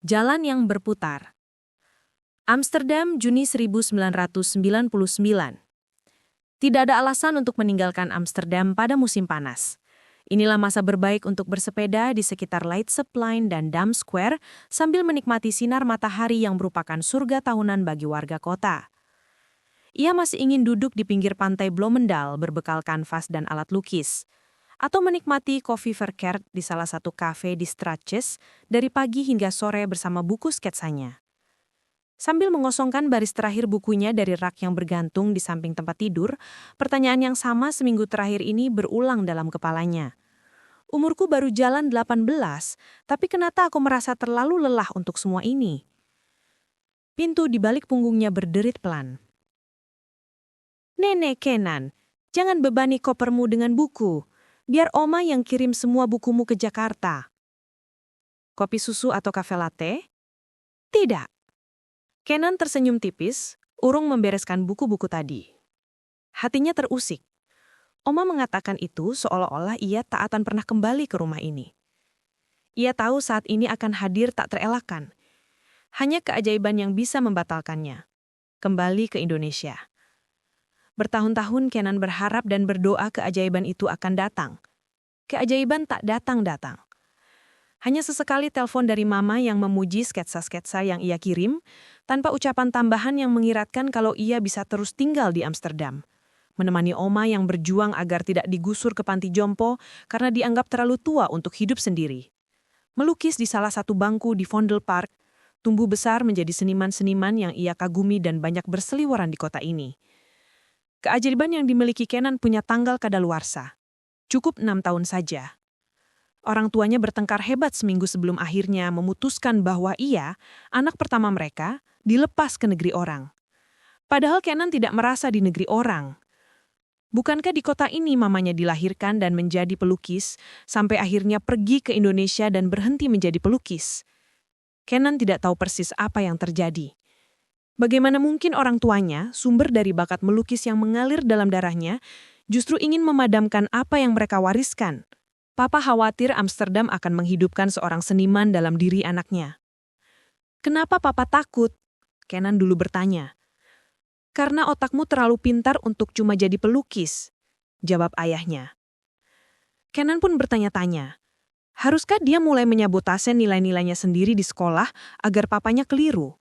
Jalan yang berputar. Amsterdam, Juni 1999. Tidak ada alasan untuk meninggalkan Amsterdam pada musim panas. Inilah masa berbaik untuk bersepeda di sekitar Leidseplein dan Dam Square sambil menikmati sinar matahari yang merupakan surga tahunan bagi warga kota. Ia masih ingin duduk di pinggir pantai Bloemendaal berbekal kanvas dan alat lukis, atau menikmati kopi verkeerd di salah satu kafe di Stratjes dari pagi hingga sore bersama buku sketsanya. Sambil mengosongkan baris terakhir bukunya dari rak yang bergantung di samping tempat tidur, pertanyaan yang sama seminggu terakhir ini berulang dalam kepalanya. Umurku baru jalan 18, tapi kenapa aku merasa terlalu lelah untuk semua ini? Pintu di balik punggungnya berderit pelan. Nenek Kenan, jangan bebani kopermu dengan buku. Biar Oma yang kirim semua bukumu ke Jakarta. Kopi susu atau kafe latte? Tidak. Kenan tersenyum tipis, urung membereskan buku-buku tadi. Hatinya terusik. Oma mengatakan itu seolah-olah ia tak akan pernah kembali ke rumah ini. Ia tahu saat ini akan hadir tak terelakkan. Hanya keajaiban yang bisa membatalkannya. Kembali ke Indonesia. Bertahun-tahun Kenan berharap dan berdoa keajaiban itu akan datang. Keajaiban tak datang-datang. Hanya sesekali telepon dari mama yang memuji sketsa-sketsa yang ia kirim, tanpa ucapan tambahan yang mengiratkan kalau ia bisa terus tinggal di Amsterdam. Menemani Oma yang berjuang agar tidak digusur ke panti jompo karena dianggap terlalu tua untuk hidup sendiri. Melukis di salah satu bangku di Vondelpark, tumbuh besar menjadi seniman-seniman yang ia kagumi dan banyak berseliweran di kota ini. Keajaiban yang dimiliki Kenan punya tanggal kadaluarsa. Cukup 6 tahun saja. Orang tuanya bertengkar hebat seminggu sebelum akhirnya memutuskan bahwa ia, anak pertama mereka, dilepas ke negeri orang. Padahal Kenan tidak merasa di negeri orang. Bukankah di kota ini mamanya dilahirkan dan menjadi pelukis, sampai akhirnya pergi ke Indonesia dan berhenti menjadi pelukis? Kenan tidak tahu persis apa yang terjadi. Bagaimana mungkin orang tuanya, sumber dari bakat melukis yang mengalir dalam darahnya, justru ingin memadamkan apa yang mereka wariskan? Papa khawatir Amsterdam akan menghidupkan seorang seniman dalam diri anaknya. Kenapa Papa takut? Kenan dulu bertanya. Karena otakmu terlalu pintar untuk cuma jadi pelukis, jawab ayahnya. Kenan pun bertanya-tanya. Haruskah dia mulai menyabotase nilai-nilainya sendiri di sekolah agar papanya keliru?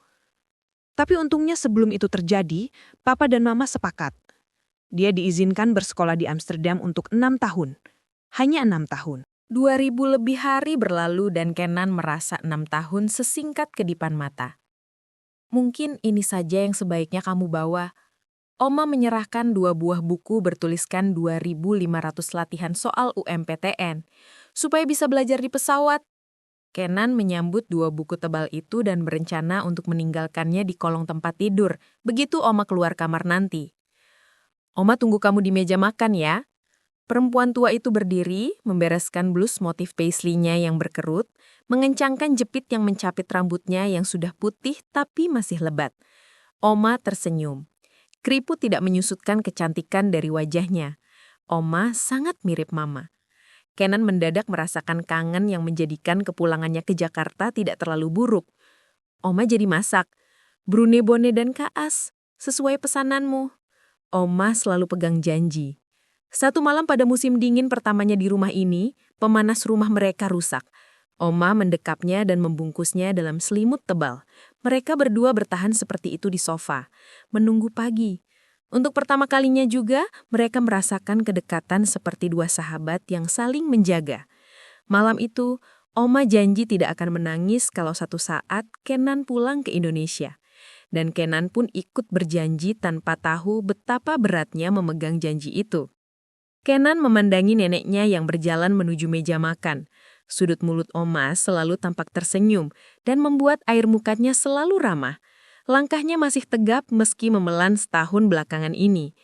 Tapi untungnya sebelum itu terjadi, Papa dan Mama sepakat. Dia diizinkan bersekolah di Amsterdam untuk 6 tahun. Hanya 6 tahun. 2000 lebih hari berlalu dan Kenan merasa 6 tahun sesingkat kedipan mata. Mungkin ini saja yang sebaiknya kamu bawa. Oma menyerahkan 2 buah buku bertuliskan 2.500 latihan soal UMPTN, supaya bisa belajar di pesawat. Kenan menyambut 2 buku tebal itu dan berencana untuk meninggalkannya di kolong tempat tidur, begitu Oma keluar kamar nanti. Oma tunggu kamu di meja makan ya. Perempuan tua itu berdiri, membereskan blus motif paisley-nya yang berkerut, mengencangkan jepit yang mencapit rambutnya yang sudah putih tapi masih lebat. Oma tersenyum. Keriput tidak menyusutkan kecantikan dari wajahnya. Oma sangat mirip Mama. Kenan mendadak merasakan kangen yang menjadikan kepulangannya ke Jakarta tidak terlalu buruk. Oma jadi masak, brune bone dan kaas, sesuai pesananmu. Oma selalu pegang janji. Satu malam pada musim dingin pertamanya di rumah ini, pemanas rumah mereka rusak. Oma mendekapnya dan membungkusnya dalam selimut tebal. Mereka berdua bertahan seperti itu di sofa, menunggu pagi. Untuk pertama kalinya juga, mereka merasakan kedekatan seperti 2 sahabat yang saling menjaga. Malam itu, Oma janji tidak akan menangis kalau satu saat Kenan pulang ke Indonesia. Dan Kenan pun ikut berjanji tanpa tahu betapa beratnya memegang janji itu. Kenan memandangi neneknya yang berjalan menuju meja makan. Sudut mulut Oma selalu tampak tersenyum dan membuat air mukanya selalu ramah. Langkahnya masih tegap meski memelan setahun belakangan ini.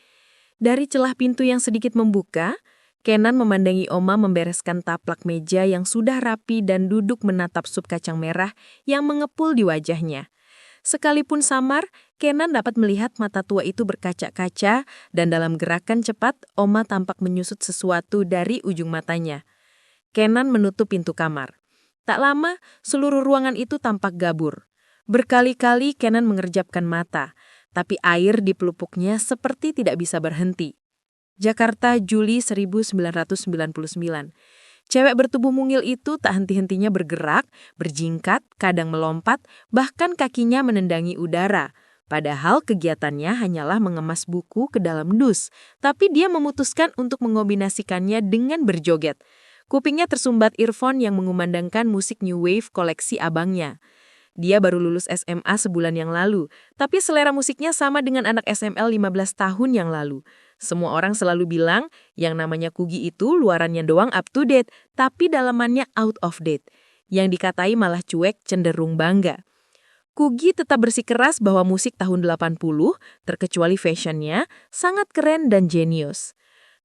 Dari celah pintu yang sedikit membuka, Kenan memandangi Oma membereskan taplak meja yang sudah rapi dan duduk menatap sup kacang merah yang mengepul di wajahnya. Sekalipun samar, Kenan dapat melihat mata tua itu berkaca-kaca dan dalam gerakan cepat, Oma tampak menyusut sesuatu dari ujung matanya. Kenan menutup pintu kamar. Tak lama, seluruh ruangan itu tampak gabur. Berkali-kali Kenan mengerjapkan mata, tapi air di pelupuknya seperti tidak bisa berhenti. Jakarta, Juli 1999. Cewek bertubuh mungil itu tak henti-hentinya bergerak, berjingkat, kadang melompat, bahkan kakinya menendangi udara. Padahal kegiatannya hanyalah mengemas buku ke dalam dus, tapi dia memutuskan untuk mengombinasikannya dengan berjoget. Kupingnya tersumbat earphone yang mengumandangkan musik new wave koleksi abangnya. Dia baru lulus SMA sebulan yang lalu, tapi selera musiknya sama dengan anak SML 15 tahun yang lalu. Semua orang selalu bilang, yang namanya Kugy itu luarannya doang up to date, tapi dalamannya out of date. Yang dikatai malah cuek, cenderung bangga. Kugy tetap bersikeras bahwa musik tahun 80, terkecuali fashionnya, sangat keren dan jenius.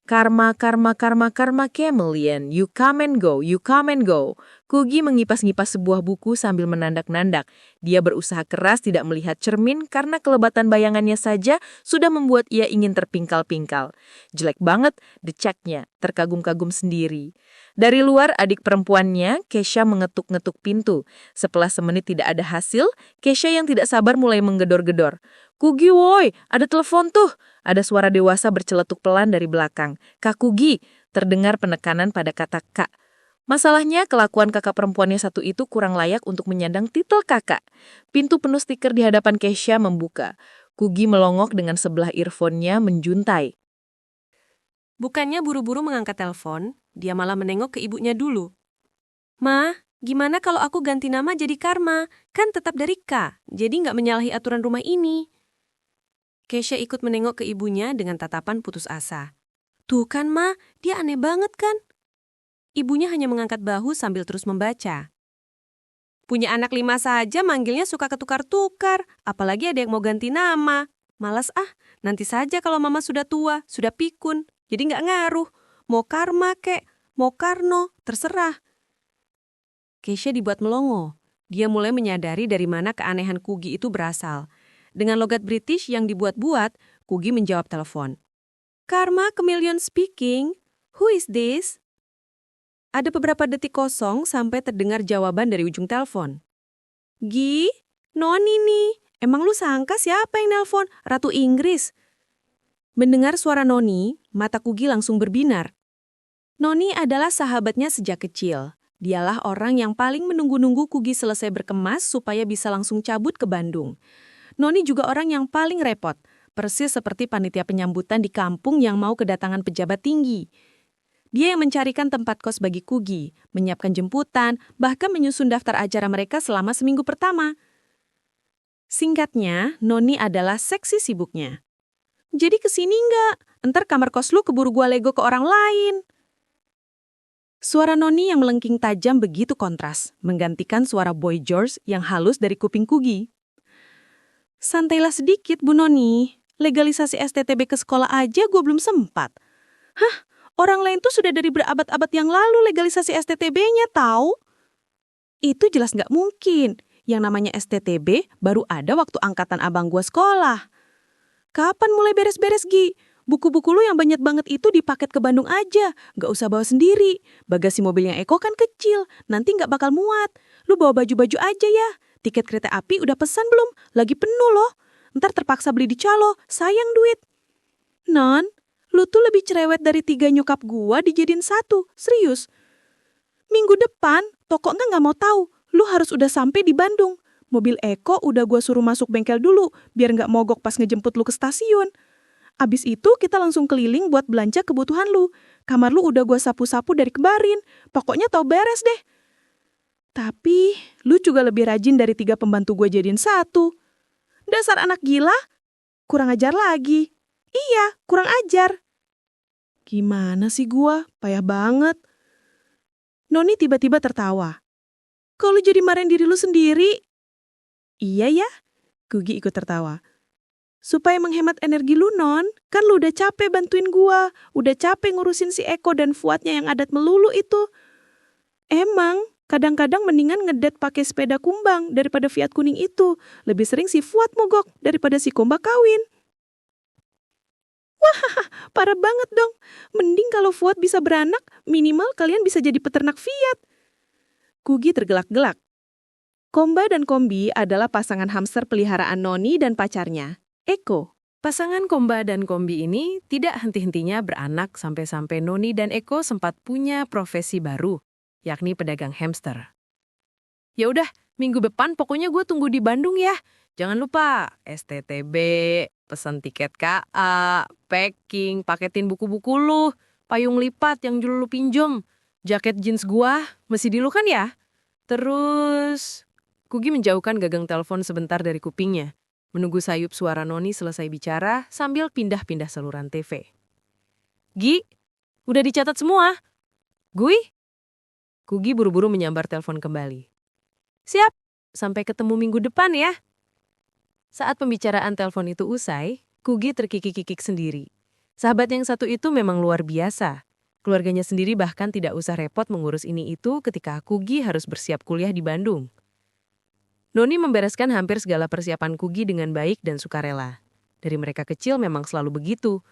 Karma, karma, karma, karma, chameleon, you come and go, you come and go. Kugy mengipas-ngipas sebuah buku sambil menandak-nandak. Dia berusaha keras tidak melihat cermin karena kelebatan bayangannya saja sudah membuat ia ingin terpingkal-pingkal. Jelek banget, decaknya, terkagum-kagum sendiri. Dari luar, adik perempuannya, Kesha mengetuk-ngetuk pintu. Setelah semenit tidak ada hasil, Kesha yang tidak sabar mulai menggedor-gedor. Kugy woi, ada telepon tuh. Ada suara dewasa berceletuk pelan dari belakang. Kak Kugy, terdengar penekanan pada kata kak. Masalahnya, kelakuan kakak perempuannya satu itu kurang layak untuk menyandang titel kakak. Pintu penuh stiker di hadapan Kesha membuka. Kugy melongok dengan sebelah earphone-nya menjuntai. Bukannya buru-buru mengangkat telepon, dia malah menengok ke ibunya dulu. Ma, gimana kalau aku ganti nama jadi Karma? Kan tetap dari K, jadi nggak menyalahi aturan rumah ini. Kesha ikut menengok ke ibunya dengan tatapan putus asa. Tuh kan, Ma, dia aneh banget kan? Ibunya hanya mengangkat bahu sambil terus membaca. Punya anak 5 saja manggilnya suka ketukar-tukar, apalagi ada yang mau ganti nama. Malas nanti saja kalau mama sudah tua, sudah pikun, jadi nggak ngaruh. Mau Karma kek, mau Karno, terserah. Kesha dibuat melongo. Dia mulai menyadari dari mana keanehan Kugy itu berasal. Dengan logat British yang dibuat-buat, Kugy menjawab telepon. Karma Chameleon speaking. Who is this? Ada beberapa detik kosong sampai terdengar jawaban dari ujung telepon. Gi, Noni nih. Emang lu sangka siapa yang nelpon? Ratu Inggris. Mendengar suara Noni, mata Kugy langsung berbinar. Noni adalah sahabatnya sejak kecil. Dialah orang yang paling menunggu-nunggu Kugy selesai berkemas supaya bisa langsung cabut ke Bandung. Noni juga orang yang paling repot, persis seperti panitia penyambutan di kampung yang mau kedatangan pejabat tinggi. Dia yang mencarikan tempat kos bagi Kugy, menyiapkan jemputan, bahkan menyusun daftar acara mereka selama seminggu pertama. Singkatnya, Noni adalah seksi sibuknya. Jadi kesini nggak? Entar kamar kos lu keburu gua lego ke orang lain. Suara Noni yang melengking tajam begitu kontras, menggantikan suara Boy George yang halus dari kuping Kugy. Santailah sedikit, Bu Noni. Legalisasi STTB ke sekolah aja gue belum sempat. Hah? Orang lain tuh sudah dari berabad-abad yang lalu legalisasi STTB-nya, tahu? Itu jelas nggak mungkin. Yang namanya STTB baru ada waktu angkatan abang gue sekolah. Kapan mulai beres-beres, Gi? Buku-buku lu yang banyak banget itu dipaket ke Bandung aja. Nggak usah bawa sendiri. Bagasi mobilnya Eko kan kecil. Nanti nggak bakal muat. Lu bawa baju-baju aja ya. Tiket kereta api udah pesan belum? Lagi penuh loh. Ntar terpaksa beli di calo, sayang duit. Non, lu tuh lebih cerewet dari 3 nyokap gua dijadiin 1, serius. Minggu depan, pokoknya nggak mau tahu. Lu harus udah sampai di Bandung. Mobil Eko udah gua suruh masuk bengkel dulu, biar nggak mogok pas ngejemput lu ke stasiun. Abis itu kita langsung keliling buat belanja kebutuhan lu. Kamar lu udah gua sapu-sapu dari kemarin. Pokoknya tau beres deh. Tapi, lu juga lebih rajin dari 3 pembantu gue jadiin 1. Dasar anak gila, kurang ajar lagi. Iya, kurang ajar. Gimana sih gue? Payah banget. Noni tiba-tiba tertawa. Kok lu jadi marahin diri lu sendiri? Iya ya, Kugy ikut tertawa. Supaya menghemat energi lu, Non. Kan lu udah capek bantuin gue. Udah capek ngurusin si Eko dan Fuadnya yang adat melulu itu. Emang, kadang-kadang mendingan ngedet pakai sepeda kumbang daripada Fiat kuning itu. Lebih sering si Fuad mogok daripada si Komba kawin. Wah, parah banget dong. Mending kalau Fuad bisa beranak, minimal kalian bisa jadi peternak Fiat. Kugi tergelak-gelak. Komba dan Kombi adalah pasangan hamster peliharaan Noni dan pacarnya, Eko. Pasangan Komba dan Kombi ini tidak henti-hentinya beranak sampai-sampai Noni dan Eko sempat punya profesi baru, yakni pedagang hamster. Ya udah, minggu depan pokoknya gue tunggu di Bandung ya. Jangan lupa STTB, pesan tiket KA, packing, paketin buku-buku lu, payung lipat yang dulu lu pinjom, jaket jeans gua, masih di lu kan ya? Terus, Kugi menjauhkan gagang telepon sebentar dari kupingnya, menunggu sayup suara Noni selesai bicara sambil pindah-pindah saluran TV. Gi, udah dicatat semua? Gui? Kugi buru-buru menyambar telepon kembali. Siap, sampai ketemu minggu depan ya. Saat pembicaraan telepon itu usai, Kugi terkikik-kikik sendiri. Sahabat yang satu itu memang luar biasa. Keluarganya sendiri bahkan tidak usah repot mengurus ini itu ketika Kugi harus bersiap kuliah di Bandung. Noni membereskan hampir segala persiapan Kugi dengan baik dan sukarela. Dari mereka kecil memang selalu begitu.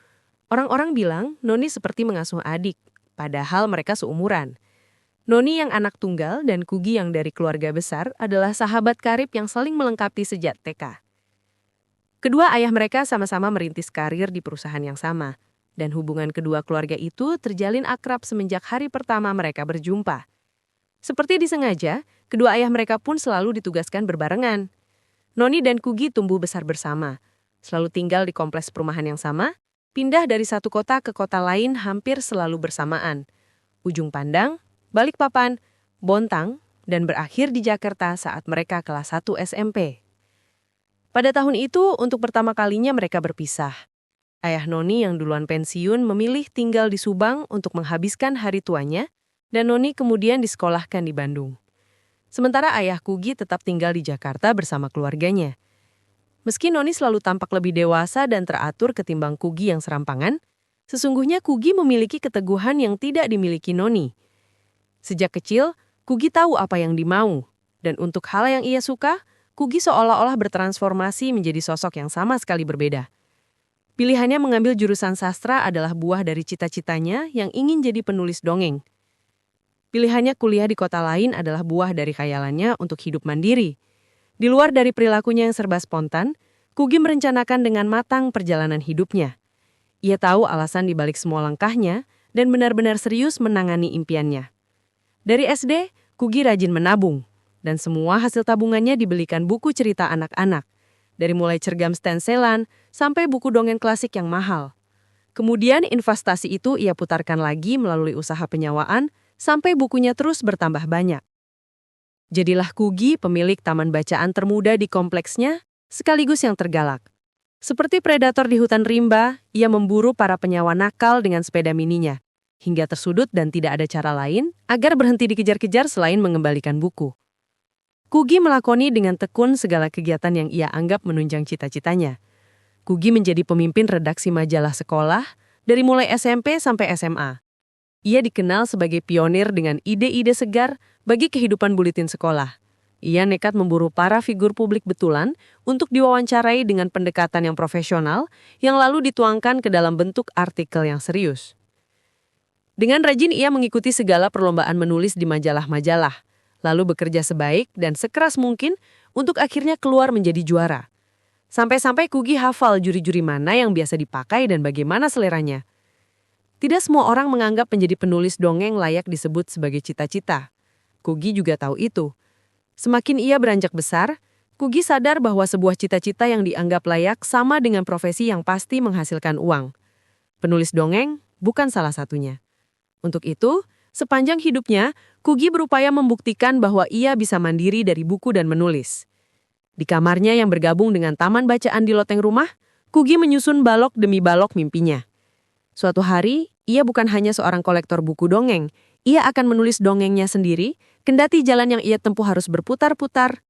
Orang-orang bilang Noni seperti mengasuh adik, padahal mereka seumuran. Noni yang anak tunggal dan Kugi yang dari keluarga besar adalah sahabat karib yang saling melengkapi sejak TK. Kedua ayah mereka sama-sama merintis karir di perusahaan yang sama, dan hubungan kedua keluarga itu terjalin akrab semenjak hari pertama mereka berjumpa. Seperti disengaja, kedua ayah mereka pun selalu ditugaskan berbarengan. Noni dan Kugi tumbuh besar bersama, selalu tinggal di kompleks perumahan yang sama, pindah dari satu kota ke kota lain hampir selalu bersamaan. Ujung Pandang, Balikpapan, Bontang, dan berakhir di Jakarta saat mereka kelas 1 SMP. Pada tahun itu, untuk pertama kalinya mereka berpisah. Ayah Noni yang duluan pensiun memilih tinggal di Subang untuk menghabiskan hari tuanya, dan Noni kemudian disekolahkan di Bandung. Sementara ayah Kugi tetap tinggal di Jakarta bersama keluarganya. Meski Noni selalu tampak lebih dewasa dan teratur ketimbang Kugi yang serampangan, sesungguhnya Kugi memiliki keteguhan yang tidak dimiliki Noni. Sejak kecil, Kugi tahu apa yang dimau, dan untuk hal yang ia suka, Kugi seolah-olah bertransformasi menjadi sosok yang sama sekali berbeda. Pilihannya mengambil jurusan sastra adalah buah dari cita-citanya yang ingin jadi penulis dongeng. Pilihannya kuliah di kota lain adalah buah dari khayalannya untuk hidup mandiri. Di luar dari perilakunya yang serba spontan, Kugi merencanakan dengan matang perjalanan hidupnya. Ia tahu alasan dibalik semua langkahnya dan benar-benar serius menangani impiannya. Dari SD, Kugi rajin menabung, dan semua hasil tabungannya dibelikan buku cerita anak-anak, dari mulai cergam stenselan sampai buku dongeng klasik yang mahal. Kemudian investasi itu ia putarkan lagi melalui usaha penyewaan, sampai bukunya terus bertambah banyak. Jadilah Kugi pemilik taman bacaan termuda di kompleksnya, sekaligus yang tergalak. Seperti predator di hutan rimba, ia memburu para penyawa nakal dengan sepeda mininya, hingga tersudut dan tidak ada cara lain agar berhenti dikejar-kejar selain mengembalikan buku. Kugi melakoni dengan tekun segala kegiatan yang ia anggap menunjang cita-citanya. Kugi menjadi pemimpin redaksi majalah sekolah dari mulai SMP sampai SMA. Ia dikenal sebagai pionir dengan ide-ide segar bagi kehidupan buletin sekolah. Ia nekat memburu para figur publik betulan untuk diwawancarai dengan pendekatan yang profesional yang lalu dituangkan ke dalam bentuk artikel yang serius. Dengan rajin ia mengikuti segala perlombaan menulis di majalah-majalah, lalu bekerja sebaik dan sekeras mungkin untuk akhirnya keluar menjadi juara. Sampai-sampai Kugi hafal juri-juri mana yang biasa dipakai dan bagaimana seleranya. Tidak semua orang menganggap menjadi penulis dongeng layak disebut sebagai cita-cita. Kugi juga tahu itu. Semakin ia beranjak besar, Kugi sadar bahwa sebuah cita-cita yang dianggap layak sama dengan profesi yang pasti menghasilkan uang. Penulis dongeng bukan salah satunya. Untuk itu, sepanjang hidupnya, Kugi berupaya membuktikan bahwa ia bisa mandiri dari buku dan menulis. Di kamarnya yang bergabung dengan taman bacaan di loteng rumah, Kugi menyusun balok demi balok mimpinya. Suatu hari, ia bukan hanya seorang kolektor buku dongeng, ia akan menulis dongengnya sendiri, kendati jalan yang ia tempuh harus berputar-putar,